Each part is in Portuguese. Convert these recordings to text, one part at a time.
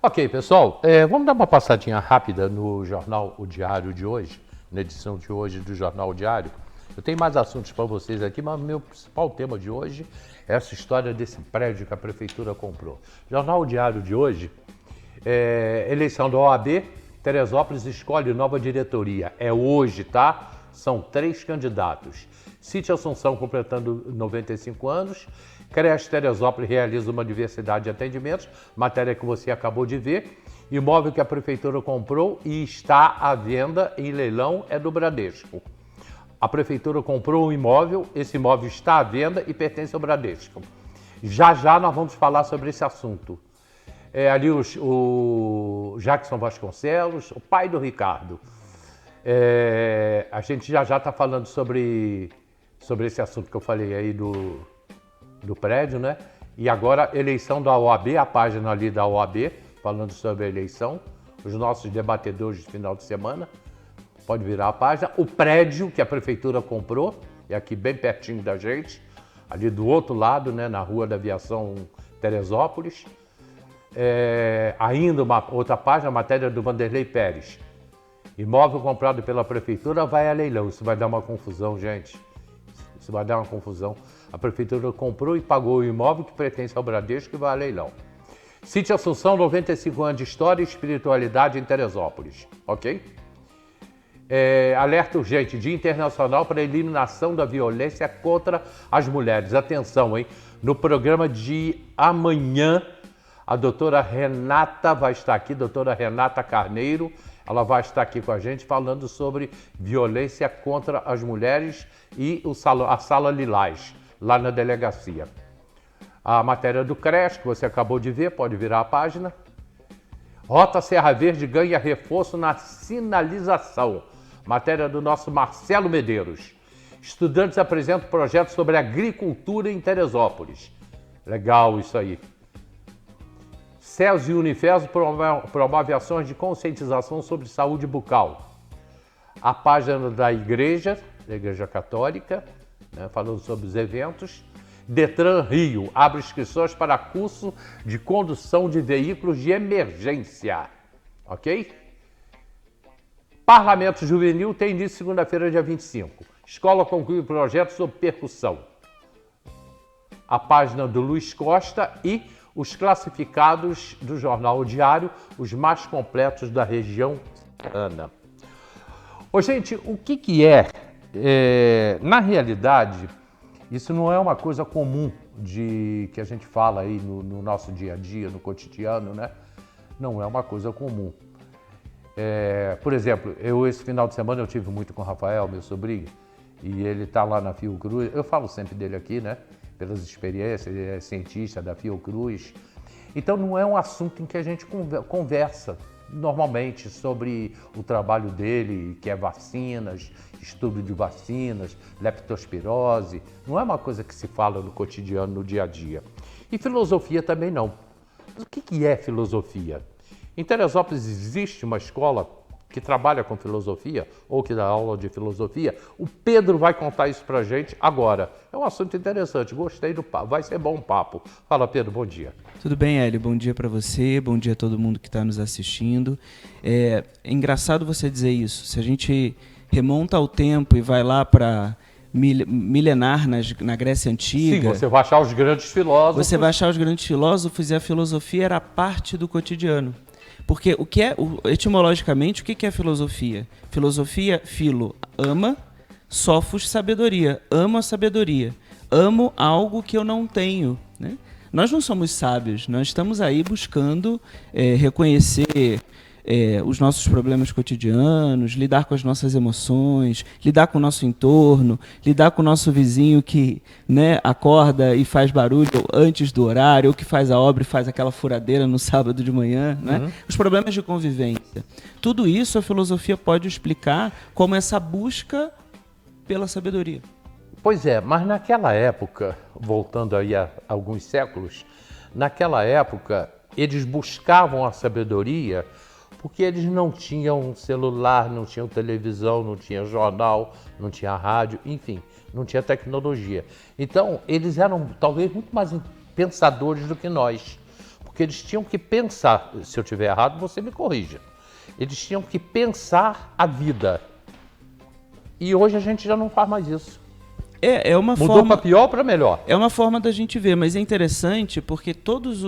Ok, pessoal, vamos dar uma passadinha rápida no jornal O Diário de hoje, na edição de hoje do Jornal O Diário. Eu tenho mais assuntos para vocês aqui, mas o meu principal tema de hoje é essa história desse prédio que a prefeitura comprou. Jornal O Diário de hoje, eleição da OAB, Teresópolis escolhe nova diretoria. É hoje, tá? São 3 candidatos. Sítio Assunção completando 95 anos. CREAS Teresópolis realiza uma diversidade de atendimentos, matéria que você acabou de ver. Imóvel que a prefeitura comprou e está à venda em leilão é do Bradesco. A prefeitura comprou um imóvel, esse imóvel está à venda e pertence ao Bradesco. Já já nós vamos falar sobre esse assunto. Ali o Jackson Vasconcelos, o pai do Ricardo. A gente já está falando sobre esse assunto que eu falei aí do prédio, né? E agora, eleição da OAB, a página ali da OAB, falando sobre a eleição, os nossos debatedores de final de semana, pode virar a página. O prédio que a prefeitura comprou, é aqui bem pertinho da gente, ali do outro lado, né, na Rua da Aviação Teresópolis. Ainda uma outra página, a matéria do Vanderlei Pérez. Imóvel comprado pela prefeitura vai a leilão. Isso vai dar uma confusão, gente. Isso vai dar uma confusão. A prefeitura comprou e pagou o imóvel que pertence ao Bradesco e vai a leilão. Sítio Assunção, 95 anos de história e espiritualidade em Teresópolis. Ok? Alerta urgente, Dia Internacional para a Eliminação da Violência contra as Mulheres. Atenção, hein? No programa de amanhã, a doutora Renata vai estar aqui, doutora Renata Carneiro, ela vai estar aqui com a gente falando sobre violência contra as mulheres e a Sala Lilás, lá na delegacia. A matéria do CREAS, que você acabou de ver, pode virar a página. Rota Serra Verde ganha reforço na sinalização. Matéria do nosso Marcelo Medeiros. Estudantes apresentam projeto sobre agricultura em Legal isso aí. SESI e Unifesp promove ações de conscientização sobre saúde bucal. A página da Igreja Católica, né, falando sobre os eventos. Detran Rio abre inscrições para curso de condução de veículos de emergência. Ok? Parlamento Juvenil tem início segunda-feira, dia 25. Escola conclui projeto sobre percussão. A página do Luiz Costa e os classificados do Jornal O Diário, os mais completos da região serrana. Gente, o que é? Na realidade, isso não é uma coisa comum que a gente fala aí no nosso dia a dia, no cotidiano, né? Não é uma coisa comum. Por exemplo, esse final de semana eu tive muito com o Rafael, meu sobrinho, e ele está lá na Fiocruz. Eu falo sempre dele aqui, né? Pelas experiências, ele é cientista da Fiocruz. Então não é um assunto em que a gente conversa normalmente sobre o trabalho dele, que é vacinas, estudo de vacinas, leptospirose. Não é uma coisa que se fala no cotidiano, no dia a dia. E filosofia também não. Mas o que é filosofia? Em Teresópolis existe uma escola que trabalha com filosofia ou que dá aula de filosofia. O Pedro vai contar isso pra gente agora. É um assunto interessante, gostei do papo, vai ser bom um papo. Fala, Pedro, bom dia. Tudo bem, Hélio? Bom dia para você, bom dia a todo mundo que está nos assistindo. É engraçado você dizer isso. Se a gente remonta ao tempo e vai lá para milenar na Grécia Antiga... Sim, você vai achar os grandes filósofos. Você vai achar os grandes filósofos e a filosofia era parte do cotidiano. Porque etimologicamente, o que é filosofia? Filosofia, filo, ama, sofos, sabedoria. Amo a sabedoria. Amo algo que eu não tenho, né? Nós não somos sábios, nós estamos aí buscando reconhecer os nossos problemas cotidianos, lidar com as nossas emoções, lidar com o nosso entorno, lidar com o nosso vizinho que, né, acorda e faz barulho antes do horário, ou que faz a obra e faz aquela furadeira no sábado de manhã, né? Os problemas de convivência. Tudo isso a filosofia pode explicar como essa busca pela sabedoria. Pois é, mas naquela época, voltando aí a alguns séculos, naquela época eles buscavam a sabedoria porque eles não tinham celular, não tinham televisão, não tinham jornal, não tinha rádio, enfim, não tinha tecnologia. Então, eles eram talvez muito mais pensadores do que nós. Porque eles tinham que pensar, se eu estiver errado, você me corrija. Eles tinham que pensar a vida. E hoje a gente já não faz mais isso. É uma Mudou forma... para pior ou para melhor? É uma forma da gente ver, mas é interessante porque todas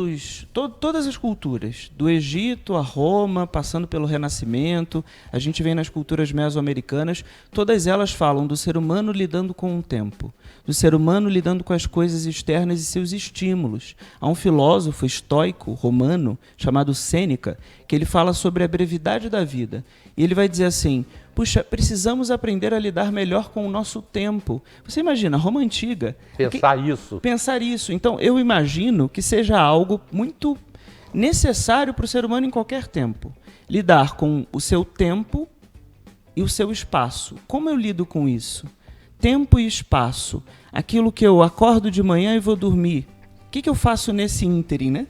as culturas, do Egito a Roma, passando pelo Renascimento, a gente vem nas culturas mesoamericanas, todas elas falam do ser humano lidando com o tempo, do ser humano lidando com as coisas externas e seus estímulos. Há um filósofo estoico romano chamado Sêneca, que ele fala sobre a brevidade da vida. E ele vai dizer assim: puxa, precisamos aprender a lidar melhor com o nosso tempo. Você imagina, Roma Antiga... Pensar isso. Então, eu imagino que seja algo muito necessário para o ser humano em qualquer tempo. Lidar com o seu tempo e o seu espaço. Como eu lido com isso? Tempo e espaço. Aquilo que eu acordo de manhã e vou dormir. O que eu faço nesse ínterim, né?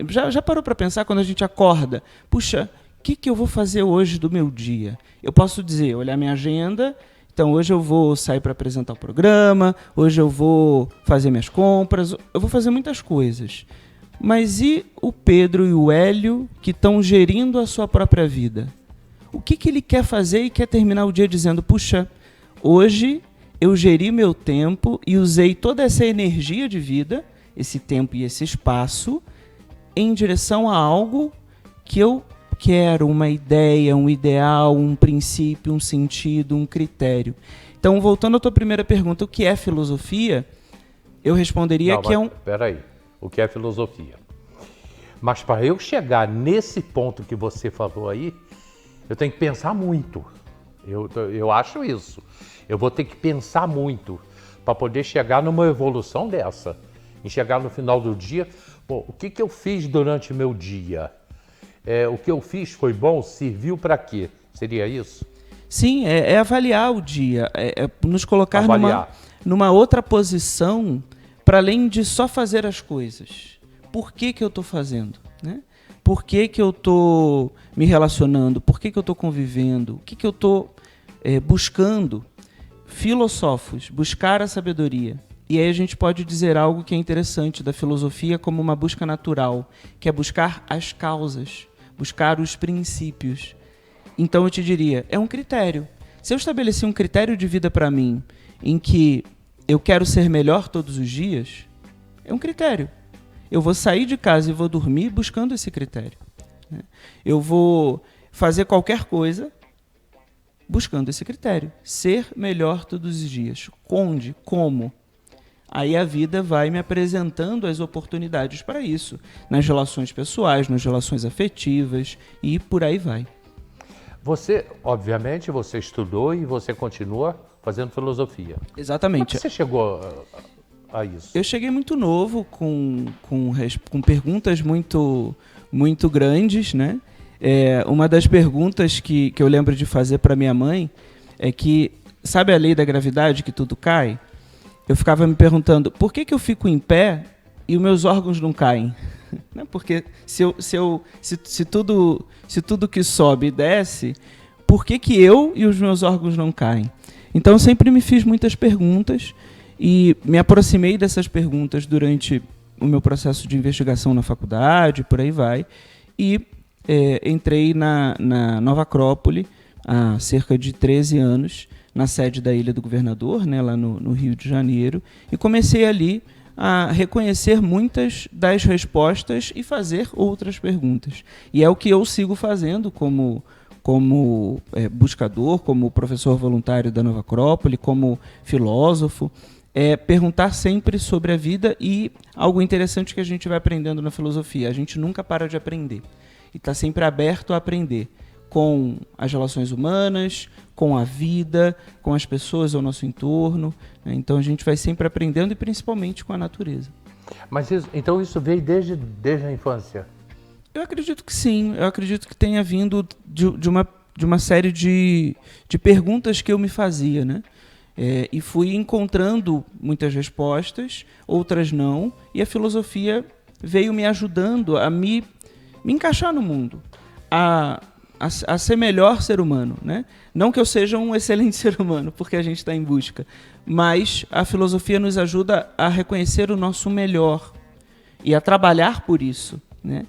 Já parou para pensar quando a gente acorda? Puxa... O que eu vou fazer hoje do meu dia? Eu posso dizer, olhar minha agenda, então hoje eu vou sair para apresentar o programa, hoje eu vou fazer minhas compras, eu vou fazer muitas coisas. Mas e o Pedro e o Hélio que estão gerindo a sua própria vida? O que ele quer fazer e quer terminar o dia dizendo, puxa, hoje eu geri meu tempo e usei toda essa energia de vida, esse tempo e esse espaço, em direção a algo que eu quero, uma ideia, um ideal, um princípio, um sentido, um critério. Então, voltando à tua primeira pergunta, o que é filosofia? Eu responderia que é um... Peraí, o que é filosofia? Mas para eu chegar nesse ponto que você falou aí, eu tenho que pensar muito. Eu acho isso. Eu vou ter que pensar muito para poder chegar numa evolução dessa. E chegar no final do dia, bom, o que eu fiz durante o meu dia? O que eu fiz foi bom? Serviu para quê? Seria isso? Sim, é avaliar o dia, nos colocar numa outra posição para além de só fazer as coisas. Por que eu estou fazendo? Né? Por que eu estou me relacionando? Por que eu estou convivendo? O que eu estou buscando? Filósofos, buscar a sabedoria. E aí a gente pode dizer algo que é interessante da filosofia como uma busca natural, que é buscar as causas, buscar os princípios. Então eu te diria, é um critério. Se eu estabeleci um critério de vida para mim, em que eu quero ser melhor todos os dias, é um critério. Eu vou sair de casa e vou dormir buscando esse critério. Eu vou fazer qualquer coisa buscando esse critério. Ser melhor todos os dias. Onde? Como? Aí a vida vai me apresentando as oportunidades para isso, nas relações pessoais, nas relações afetivas e por aí vai. Você, obviamente, você estudou e você continua fazendo filosofia. Exatamente. Como você chegou a isso? Eu cheguei muito novo, com perguntas muito grandes, né? Uma das perguntas que eu lembro de fazer para minha mãe é que, sabe a lei da gravidade, que tudo cai? Eu ficava me perguntando, por que eu fico em pé e os meus órgãos não caem? Porque se tudo que sobe desce, por que eu e os meus órgãos não caem? Então eu sempre me fiz muitas perguntas e me aproximei dessas perguntas durante o meu processo de investigação na faculdade, por aí vai, e entrei na Nova Acrópole há cerca de 13 anos, na sede da Ilha do Governador, né, lá no Rio de Janeiro, e comecei ali a reconhecer muitas das respostas e fazer outras perguntas. E é o que eu sigo fazendo como buscador, como professor voluntário da Nova Acrópole, como filósofo, perguntar sempre sobre a vida e algo interessante que a gente vai aprendendo na filosofia. A gente nunca para de aprender e está sempre aberto a aprender com as relações humanas, com a vida, com as pessoas ao nosso entorno. Né? Então a gente vai sempre aprendendo e principalmente com a natureza. Mas então isso veio desde a infância? Eu acredito que sim. Eu acredito que tenha vindo de uma série de perguntas que eu me fazia, né? E fui encontrando muitas respostas, outras não, e a filosofia veio me ajudando a me encaixar no mundo, a ser melhor ser humano, né? Não que eu seja um excelente ser humano, porque a gente está em busca, mas a filosofia nos ajuda a reconhecer o nosso melhor e a trabalhar por isso, né?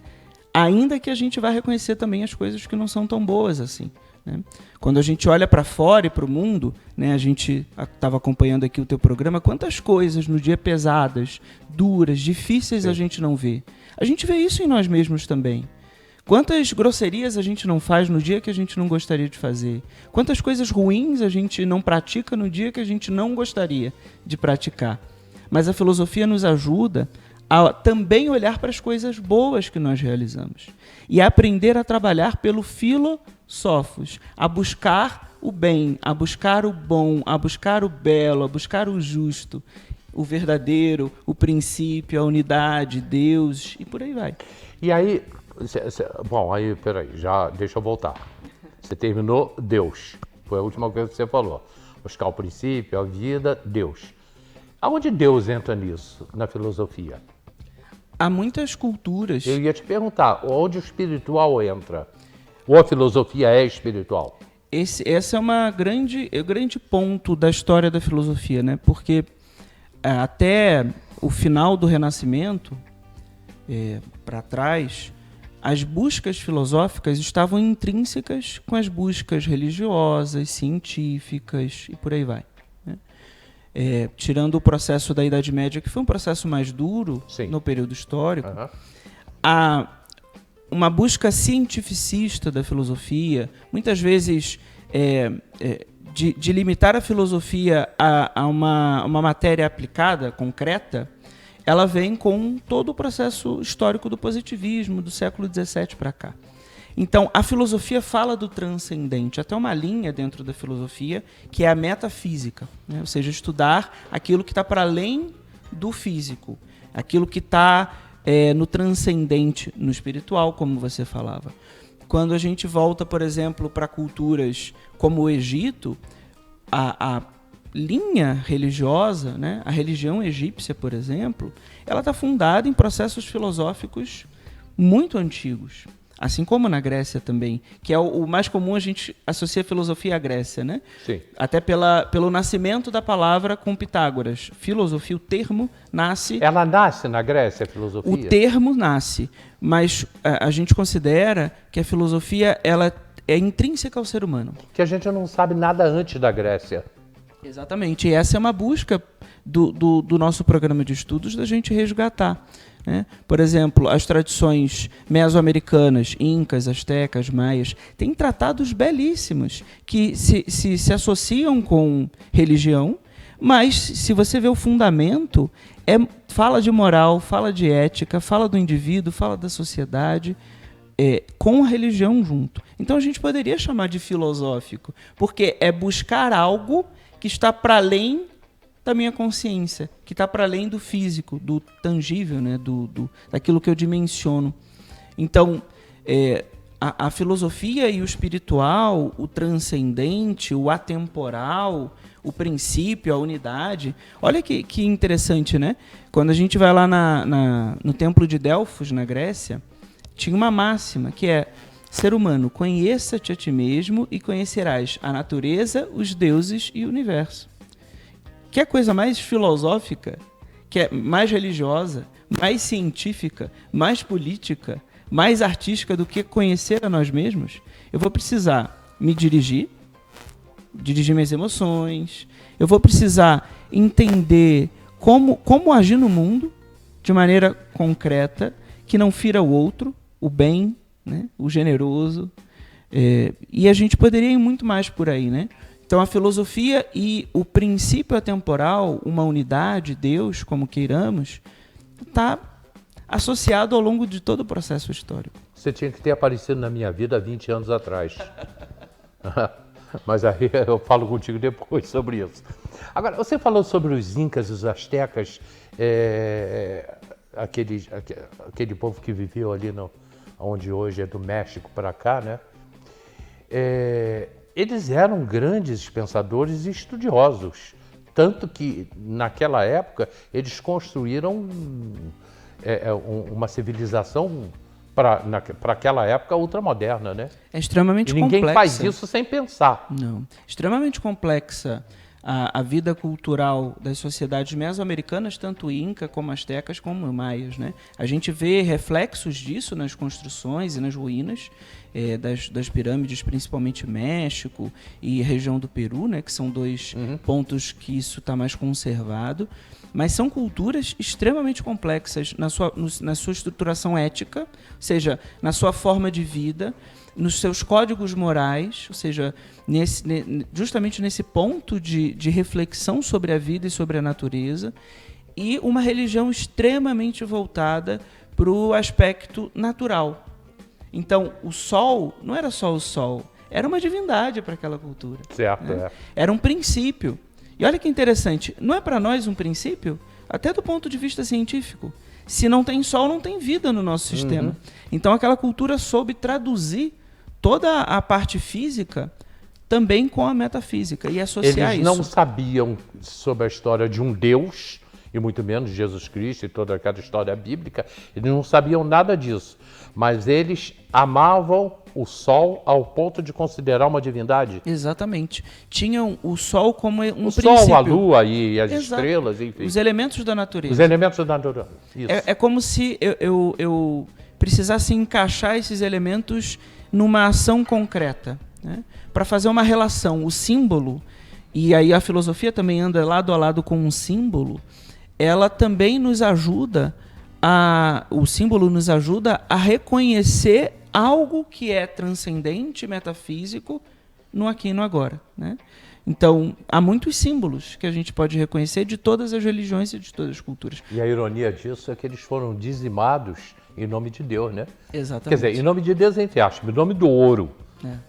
Ainda que a gente vá reconhecer também as coisas que não são tão boas assim, né? Quando a gente olha para fora e para o mundo, né, a gente estava acompanhando aqui o teu programa, quantas coisas no dia pesadas, duras, difíceis Sim. a gente não vê. A gente vê isso em nós mesmos também. Quantas grosserias a gente não faz no dia que a gente não gostaria de fazer? Quantas coisas ruins a gente não pratica no dia que a gente não gostaria de praticar? Mas a filosofia nos ajuda a também olhar para as coisas boas que nós realizamos e a aprender a trabalhar pelo filosofos, a buscar o bem, a buscar o bom, a buscar o belo, a buscar o justo, o verdadeiro, o princípio, a unidade, Deus e por aí vai. E aí, bom, aí, peraí, já deixa eu voltar. Você terminou Deus, foi a última coisa que você falou. Buscar o princípio, a vida, Deus. Aonde Deus entra nisso, na filosofia? Há muitas culturas. Eu ia te perguntar, onde o espiritual entra? Ou a filosofia é espiritual? Esse é o grande ponto da história da filosofia, né? Porque até o final do Renascimento, para trás, as buscas filosóficas estavam intrínsecas com as buscas religiosas, científicas e por aí vai, né? Tirando o processo da Idade Média, que foi um processo mais duro. Sim. No período histórico, há uma busca cientificista da filosofia, muitas vezes de limitar a filosofia a uma matéria aplicada, concreta. Ela vem com todo o processo histórico do positivismo, do século XVII para cá. Então, a filosofia fala do transcendente, até uma linha dentro da filosofia, que é a metafísica, né? Ou seja, estudar aquilo que está para além do físico, aquilo que está no transcendente, no espiritual, como você falava. Quando a gente volta, por exemplo, para culturas como o Egito, a linha religiosa, né, a religião egípcia, por exemplo, ela está fundada em processos filosóficos muito antigos. Assim como na Grécia também, que é o mais comum, a gente associa a filosofia à Grécia, né? Sim. Até pelo nascimento da palavra com Pitágoras. Filosofia, o termo nasce... Ela nasce na Grécia, a filosofia? O termo nasce, mas a gente considera que a filosofia ela é intrínseca ao ser humano. Que a gente não sabe nada antes da Grécia. Exatamente, e essa é uma busca do nosso programa de estudos da gente resgatar, né? Por exemplo, as tradições mesoamericanas, incas, astecas, maias, têm tratados belíssimos que se associam com religião, mas se você vê o fundamento, fala de moral, fala de ética, fala do indivíduo, fala da sociedade, com a religião junto. Então a gente poderia chamar de filosófico, porque é buscar algo que está para além da minha consciência, que está para além do físico, do tangível, né? Daquilo que eu dimensiono. Então, a filosofia e o espiritual, o transcendente, o atemporal, o princípio, a unidade. Olha que interessante, né? Quando a gente vai lá no templo de Delfos, na Grécia, tinha uma máxima que é: ser humano, conheça-te a ti mesmo e conhecerás a natureza, os deuses e o universo. Que coisa mais filosófica, que é mais religiosa, mais científica, mais política, mais artística do que conhecer a nós mesmos? Eu vou precisar me dirigir minhas emoções, eu vou precisar entender como agir no mundo de maneira concreta, que não fira o outro, o bem, né, o generoso, e a gente poderia ir muito mais por aí, né? Então a filosofia e o princípio atemporal, uma unidade, Deus, como queiramos, está associado ao longo de todo o processo histórico. Você tinha que ter aparecido na minha vida há 20 anos atrás. Mas aí eu falo contigo depois sobre isso. Agora, você falou sobre os incas, os astecas, aquele povo que viveu ali onde hoje é do México para cá, né? Eles eram grandes pensadores e estudiosos, tanto que naquela época eles construíram uma civilização para aquela época ultramoderna, né? É extremamente complexa. E ninguém faz isso sem pensar. Não, extremamente complexa a vida cultural das sociedades mesoamericanas, tanto inca como astecas como maias, né? A gente vê reflexos disso nas construções e nas ruínas das pirâmides, principalmente México e região do Peru, né? Que são dois pontos que isso está mais conservado. Mas são culturas extremamente complexas na sua estruturação ética, ou seja, na sua forma de vida, nos seus códigos morais, ou seja, justamente nesse ponto de reflexão sobre a vida e sobre a natureza, e uma religião extremamente voltada para o aspecto natural. Então, o sol não era só o sol, era uma divindade para aquela cultura. Certo, né? Era um princípio. E olha que interessante, não é para nós um princípio? Até do ponto de vista científico. Se não tem sol, não tem vida no nosso sistema. Então, aquela cultura soube traduzir toda a parte física também com a metafísica e associar Eles não sabiam sobre a história de um Deus, e muito menos Jesus Cristo e toda aquela história bíblica, eles não sabiam nada disso, mas eles amavam o sol ao ponto de considerar uma divindade. Exatamente. Tinham o sol como um princípio. O sol, a lua e as estrelas, enfim. Os elementos da natureza. Os elementos da natureza. Isso. É como se eu precisasse encaixar esses elementos numa ação concreta, né? Para fazer uma relação. O símbolo, e aí a filosofia também anda lado a lado com um símbolo, ela também nos ajuda o símbolo nos ajuda a reconhecer algo que é transcendente, metafísico, no aqui e no agora, né? Então, há muitos símbolos que a gente pode reconhecer de todas as religiões e de todas as culturas. E a ironia disso é que eles foram dizimados em nome de Deus, né? Exatamente. Quer dizer, em nome de Deus, entre aspas, em nome do ouro,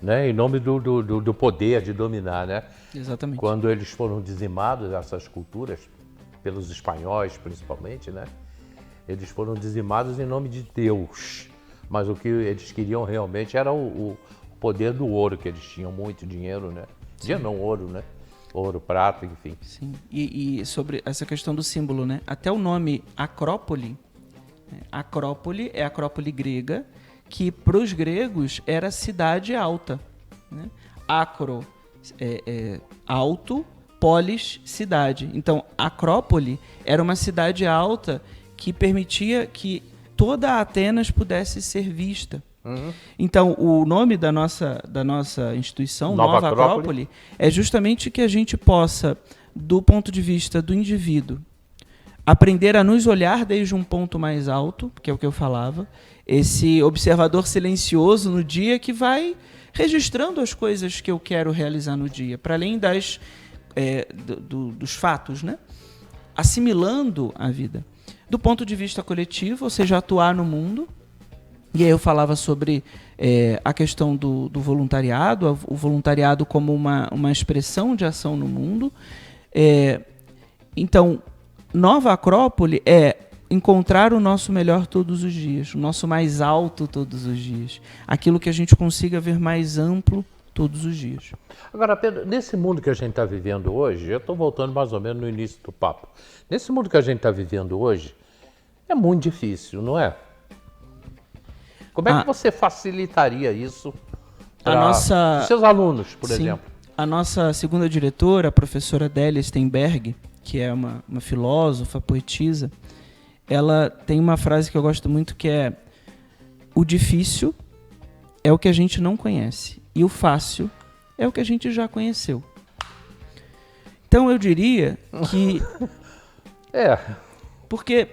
né? Em nome do poder de dominar, né? Exatamente. Quando eles foram dizimados, essas culturas, pelos espanhóis principalmente, né? Eles foram dizimados em nome de Deus. Mas o que eles queriam realmente era o poder do ouro, que eles tinham muito dinheiro, né? Dinheiro não, ouro, né? Ouro, prata, enfim. Sim. E sobre essa questão do símbolo, né? Até o nome Acrópole, Acrópole é a Acrópole grega, que para os gregos era cidade alta, né? Acro, alto, polis, cidade. Então, Acrópole era uma cidade alta que permitia que toda a Atenas pudesse ser vista. Então, o nome da nossa instituição, Nova Acrópole, é justamente que a gente possa, do ponto de vista do indivíduo, aprender a nos olhar desde um ponto mais alto, que é o que eu falava, esse observador silencioso no dia que vai registrando as coisas que eu quero realizar no dia, para além dos fatos, né? Assimilando a vida. Do ponto de vista coletivo, ou seja, atuar no mundo. E aí eu falava sobre a questão do voluntariado, o voluntariado como uma expressão de ação no mundo. Então, Nova Acrópole é encontrar o nosso melhor todos os dias, o nosso mais alto todos os dias, aquilo que a gente consiga ver mais amplo todos os dias. Agora, Pedro, nesse mundo que a gente está vivendo hoje, eu estou voltando mais ou menos no início do papo, nesse mundo que a gente está vivendo hoje, é muito difícil, não é? Como é que você facilitaria isso para os seus alunos, por exemplo? A nossa segunda diretora, a professora Délia Steinberg, que é uma filósofa, poetisa, ela tem uma frase que eu gosto muito, que é: o difícil é o que a gente não conhece e o fácil é o que a gente já conheceu. Então eu diria que... Porque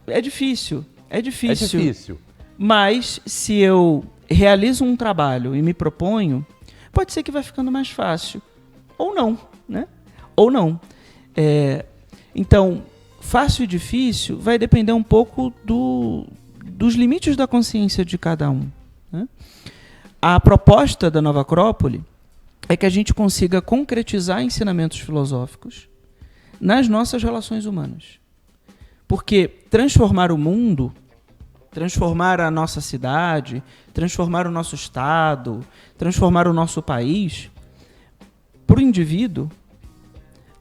é difícil. É difícil. Mas se eu realizo um trabalho e me proponho, pode ser que vai ficando mais fácil. Ou não, né? Ou não. Então, fácil e difícil vai depender um pouco dos limites da consciência de cada um, né? A proposta da Nova Acrópole é que a gente consiga concretizar ensinamentos filosóficos nas nossas relações humanas. Porque transformar o mundo, transformar a nossa cidade, transformar o nosso estado, transformar o nosso país, para o indivíduo,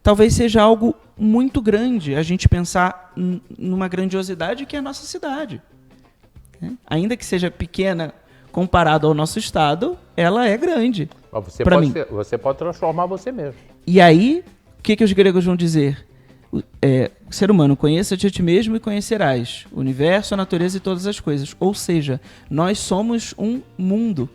talvez seja algo muito grande a gente pensar numa grandiosidade que é a nossa cidade, né? Ainda que seja pequena comparado ao nosso estado, ela é grande. Mas para mim. Você pode transformar você mesmo. E aí, que os gregos vão dizer? Ser humano, conheça-te a ti mesmo e conhecerás o universo, a natureza e todas as coisas. Ou seja, nós somos um mundo.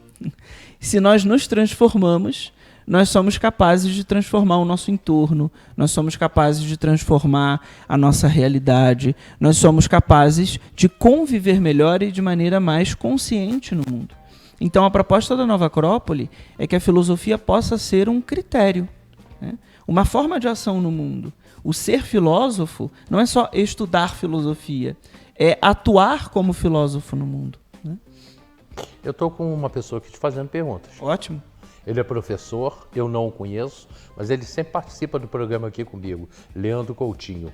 Se nós nos transformamos, nós somos capazes de transformar o nosso entorno, nós somos capazes de transformar a nossa realidade, nós somos capazes de conviver melhor e de maneira mais consciente no mundo. Então, a proposta da Nova Acrópole é que a filosofia possa ser um critério, né? Uma forma de ação no mundo. O ser filósofo não é só estudar filosofia, é atuar como filósofo no mundo, né? Eu estou com uma pessoa aqui te fazendo perguntas. Ótimo. Ele é professor, eu não o conheço, mas ele sempre participa do programa aqui comigo, Leandro Coutinho.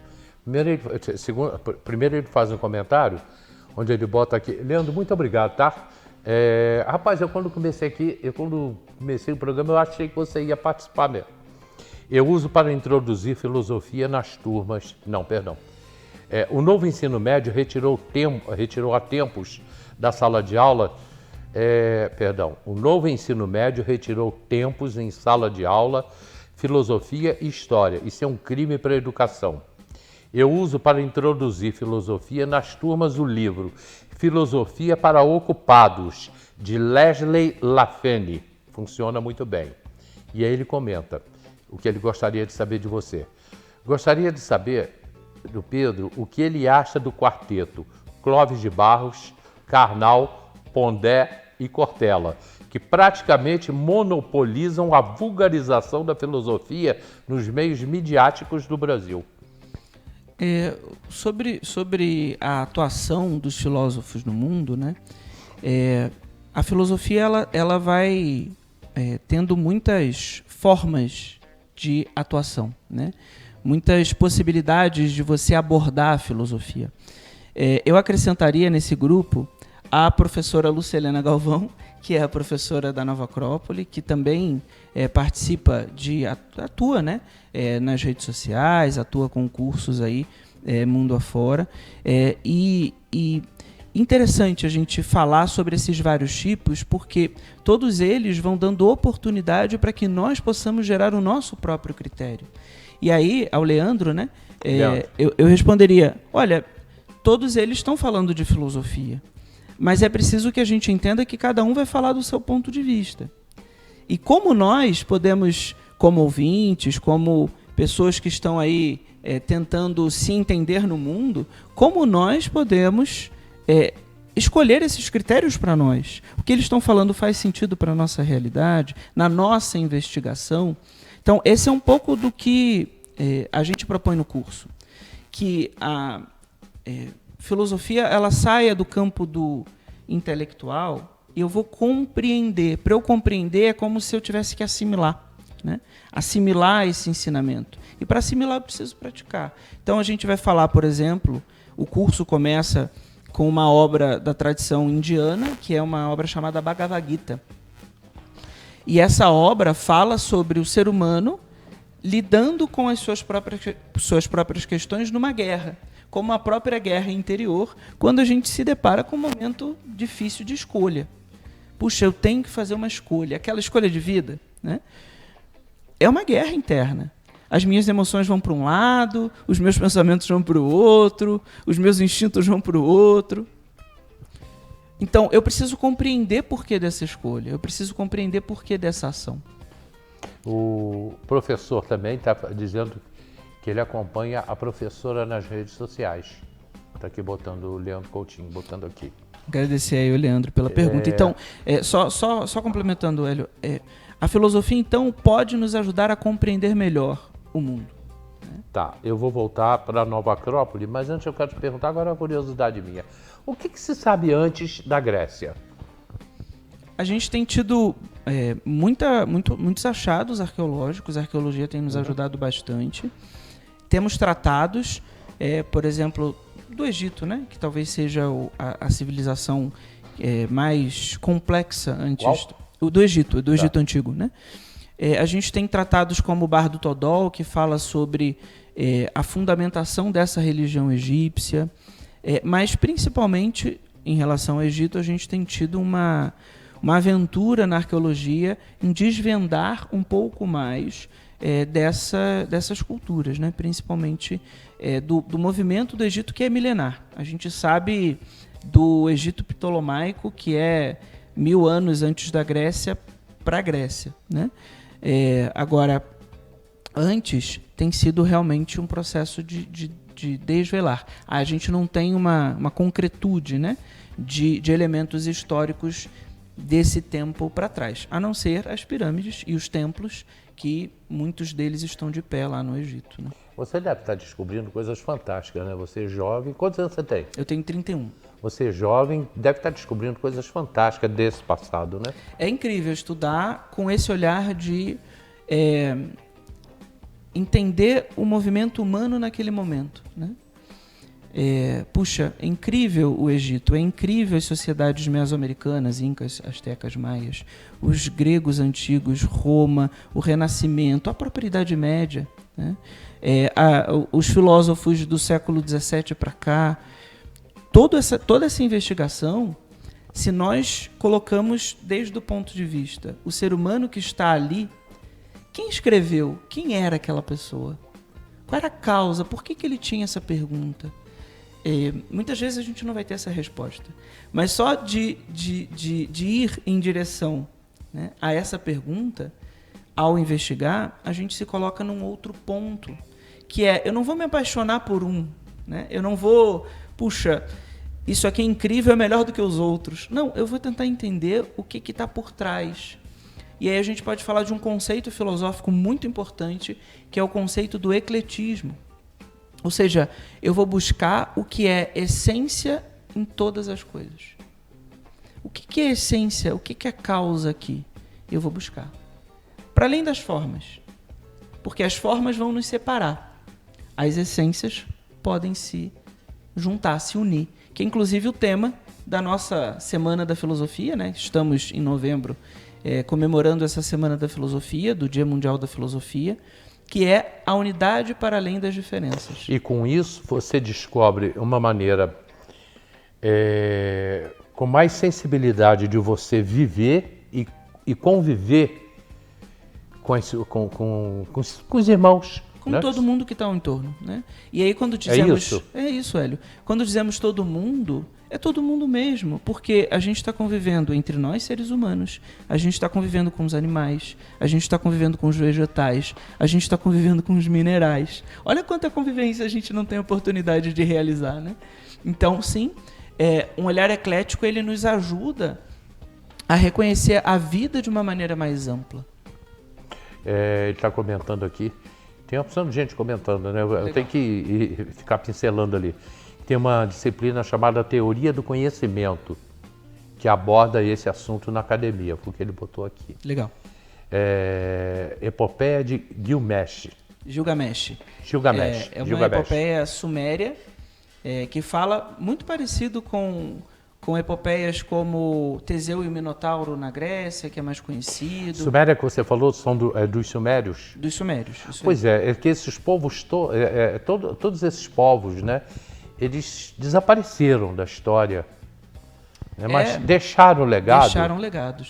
Primeiro ele faz um comentário, onde ele bota aqui, Leandro, muito obrigado, tá? Rapaz, quando comecei o programa, eu achei que você ia participar mesmo. Eu uso para introduzir filosofia nas turmas. Não, perdão. O novo ensino médio retirou há tempos da sala de aula. O novo ensino médio retirou tempos em sala de aula, filosofia e história. Isso é um crime para a educação. Eu uso para introduzir filosofia nas turmas o livro Filosofia para Ocupados, de Leslie Lafayette. Funciona muito bem. E aí ele comenta o que ele gostaria de saber de você. Gostaria de saber do Pedro o que ele acha do quarteto Clóvis de Barros, Karnal, Pondé e Cortella, que praticamente monopolizam a vulgarização da filosofia nos meios midiáticos do Brasil. Sobre a atuação dos filósofos no mundo, né? A filosofia ela vai tendo muitas formas de atuação, né? Muitas possibilidades de você abordar a filosofia. Eu acrescentaria nesse grupo a professora Lucilena Galvão, que é a professora da Nova Acrópole, que também participa atua, né, nas redes sociais, atua com cursos aí, mundo afora. E interessante a gente falar sobre esses vários tipos, porque todos eles vão dando oportunidade para que nós possamos gerar o nosso próprio critério. E aí, ao Leandro, né, eu responderia, olha, todos eles estão falando de filosofia, mas é preciso que a gente entenda que cada um vai falar do seu ponto de vista. E como nós podemos, como ouvintes, como pessoas que estão aí tentando se entender no mundo, como nós podemos escolher esses critérios para nós? O que eles estão falando faz sentido para a nossa realidade, na nossa investigação? Então, esse é um pouco do que a gente propõe no curso, que a filosofia ela saia do campo do intelectual e eu vou compreender. Para eu compreender é como se eu tivesse que assimilar, né? Assimilar esse ensinamento. E para assimilar eu preciso praticar. Então a gente vai falar, por exemplo, o curso começa com uma obra da tradição indiana, que é uma obra chamada Bhagavad Gita. E essa obra fala sobre o ser humano lidando com as suas próprias questões numa guerra, como a própria guerra interior, quando a gente se depara com um momento difícil de escolha. Puxa, eu tenho que fazer uma escolha, aquela escolha de vida, né? É uma guerra interna. As minhas emoções vão para um lado, os meus pensamentos vão para o outro, os meus instintos vão para o outro. Então, eu preciso compreender por que dessa escolha, eu preciso compreender por que dessa ação. O professor também está dizendo que ele acompanha a professora nas redes sociais. Está aqui botando o Leandro Coutinho, botando aqui. Agradecer aí o Leandro pela pergunta. Então, só complementando, Hélio, a filosofia, então, pode nos ajudar a compreender melhor o mundo, né? Tá, eu vou voltar para a Nova Acrópole, mas antes eu quero te perguntar, agora é uma curiosidade minha. O que se sabe antes da Grécia? A gente tem tido muitos achados arqueológicos, a arqueologia tem nos ajudado bastante. Temos tratados, por exemplo, do Egito, né? Que talvez seja a civilização mais complexa antes. Qual? Do Egito Antigo, né? A gente tem tratados como o Bardo Todol, que fala sobre a fundamentação dessa religião egípcia, mas principalmente em relação ao Egito, a gente tem tido uma aventura na arqueologia em desvendar um pouco mais dessas culturas, né? Principalmente do movimento do Egito, que é milenar. A gente sabe do Egito Ptolomaico, que é 1000 anos antes da Grécia para a Grécia, né? Agora, antes tem sido realmente um processo de desvelar. A gente não tem uma concretude, né, de elementos históricos desse tempo para trás, a não ser as pirâmides e os templos, que muitos deles estão de pé lá no Egito, né? Você deve estar descobrindo coisas fantásticas, né? Você é jovem. Quantos anos você tem? Eu tenho 31. Você é jovem, deve estar descobrindo coisas fantásticas desse passado, né? É incrível estudar com esse olhar de entender o movimento humano naquele momento, né? Puxa, é incrível o Egito, é incrível as sociedades mesoamericanas, incas, astecas, maias, os gregos antigos, Roma, o Renascimento, a própria Idade Média, né? Os filósofos do século XVII para cá, toda essa investigação, se nós colocamos desde o ponto de vista o ser humano que está ali, quem escreveu? Quem era aquela pessoa? Qual era a causa? Por que ele tinha essa pergunta? Muitas vezes a gente não vai ter essa resposta. Mas só de ir em direção, né, a essa pergunta, ao investigar, a gente se coloca num outro ponto, que eu não vou me apaixonar por né? Eu não vou, puxa, isso aqui é incrível, é melhor do que os outros. Não, eu vou tentar entender o que está por trás. E aí a gente pode falar de um conceito filosófico muito importante, que é o conceito do ecletismo. Ou seja, eu vou buscar o que é essência em todas as coisas. O que é essência? O que é causa aqui? Eu vou buscar. Para além das formas. Porque as formas vão nos separar. As essências podem se juntar, se unir. Que é inclusive o tema da nossa Semana da Filosofia, né? Estamos em novembro comemorando essa Semana da Filosofia, do Dia Mundial da Filosofia, que é a unidade para além das diferenças. E com isso você descobre uma maneira com mais sensibilidade de você viver e conviver com os irmãos. Com né? todo mundo que está ao entorno, né? E aí quando dizemos... É isso, Hélio. Quando dizemos todo mundo, é todo mundo mesmo, porque a gente está convivendo entre nós, seres humanos, a gente está convivendo com os animais, a gente está convivendo com os vegetais, a gente está convivendo com os minerais. Olha quanta convivência a gente não tem oportunidade de realizar, né? Então, sim, um olhar eclético, ele nos ajuda a reconhecer a vida de uma maneira mais ampla. Ele está comentando aqui, tem uma opção de gente comentando, né? Eu tenho que ficar pincelando ali. Tem uma disciplina chamada Teoria do Conhecimento, que aborda esse assunto na academia, foi o que ele botou aqui. Legal. Epopeia de Gilgamesh. É uma epopeia suméria que fala muito parecido com epopeias como Teseu e o Minotauro na Grécia, que é mais conhecido. Suméria que você falou são dos sumérios? Dos sumérios. Pois é que esses povos, todos esses povos, né, eles desapareceram da história, né, mas deixaram legado.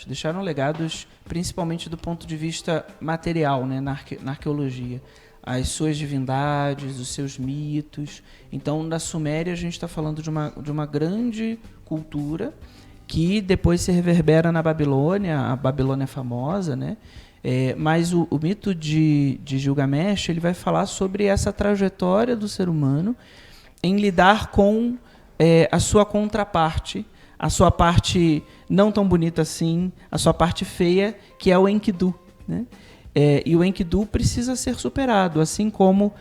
Deixaram legados, principalmente do ponto de vista material, né, na arqueologia. As suas divindades, os seus mitos. Então, na Suméria, a gente está falando de uma grande cultura que depois se reverbera na Babilônia. A Babilônia é famosa, né? Mas o mito de Gilgamesh, ele vai falar sobre essa trajetória do ser humano em lidar com a sua contraparte, a sua parte não tão bonita assim, a sua parte feia, que é o Enkidu, né? E o Enkidu precisa ser superado, assim como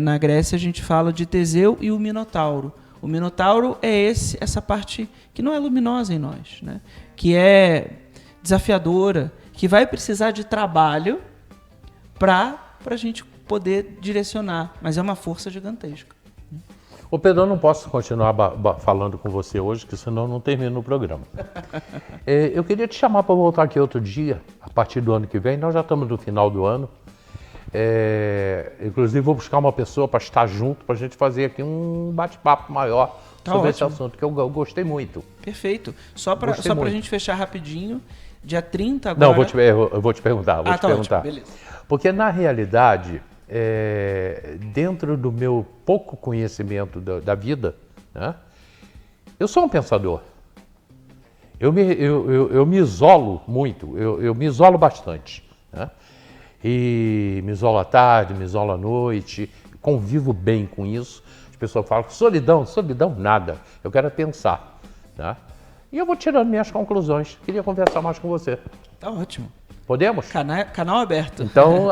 na Grécia a gente fala de Teseu e o Minotauro. O Minotauro é essa parte que não é luminosa em nós, né? Que é desafiadora, que vai precisar de trabalho para a gente poder direcionar, mas é uma força gigantesca. Ô Pedro, eu não posso continuar falando com você hoje, porque senão não termino o programa. Eu queria te chamar para voltar aqui outro dia, a partir do ano que vem. Nós já estamos no final do ano. Inclusive, vou buscar uma pessoa para estar junto, para a gente fazer aqui um bate-papo maior sobre esse assunto, que eu gostei muito. Perfeito. Só para a gente fechar rapidinho, Dia 30 agora... Não, eu vou te perguntar. Tá ótimo, beleza. Porque, na realidade, dentro do meu pouco conhecimento da vida, né, eu sou um pensador. Eu me isolo muito, eu me isolo bastante. Né? E me isolo à tarde, me isolo à noite, convivo bem com isso. As pessoas falam, solidão nada, eu quero pensar. Tá? E eu vou tirando minhas conclusões. Queria conversar mais com você. Tá ótimo. Podemos? Canal aberto. Então,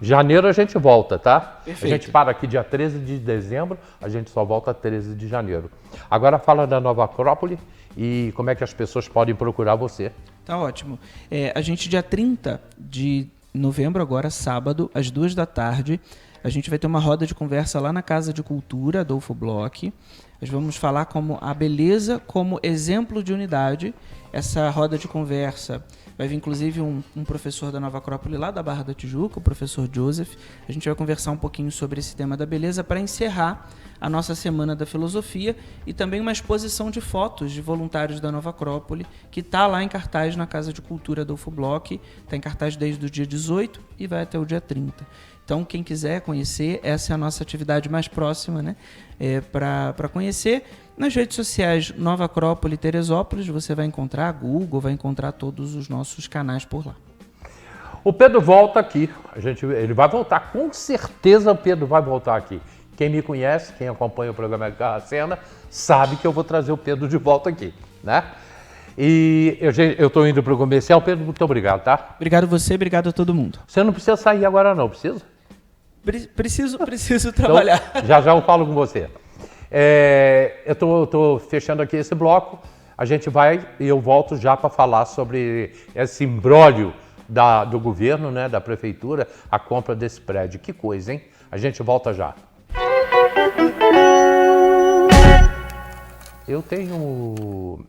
janeiro a gente volta, tá? Perfeito. A gente para aqui dia 13 de dezembro, a gente só volta 13 de janeiro. Agora fala da Nova Acrópole e como é que as pessoas podem procurar você. Tá ótimo. A gente, dia 30 de novembro, agora, sábado, às 2 da tarde, a gente vai ter uma roda de conversa lá na Casa de Cultura, Adolfo Bloch. Nós vamos falar como a beleza como exemplo de unidade. Essa roda de conversa vai vir, inclusive, um professor da Nova Acrópole lá da Barra da Tijuca, o professor Joseph. A gente vai conversar um pouquinho sobre esse tema da beleza para encerrar a nossa Semana da Filosofia e também uma exposição de fotos de voluntários da Nova Acrópole que está lá em cartaz na Casa de Cultura Adolfo Bloch. Está em cartaz desde o dia 18 e vai até o dia 30. Então, quem quiser conhecer, essa é a nossa atividade mais próxima, né? Para conhecer. Nas redes sociais Nova Acrópole Teresópolis, você vai encontrar Google, vai encontrar todos os nossos canais por lá. O Pedro volta aqui. Ele vai voltar, com certeza o Pedro vai voltar aqui. Quem me conhece, quem acompanha o programa Cena, sabe que eu vou trazer o Pedro de volta aqui, né? E eu estou indo para o comercial. Pedro, muito obrigado, tá? Obrigado você, obrigado a todo mundo. Você não precisa sair agora não, precisa? Preciso trabalhar. Então, já eu falo com você. Eu estou fechando aqui esse bloco. A gente vai e eu volto já para falar sobre esse imbróglio do governo, né, da prefeitura, a compra desse prédio. Que coisa, hein? A gente volta já. Eu tenho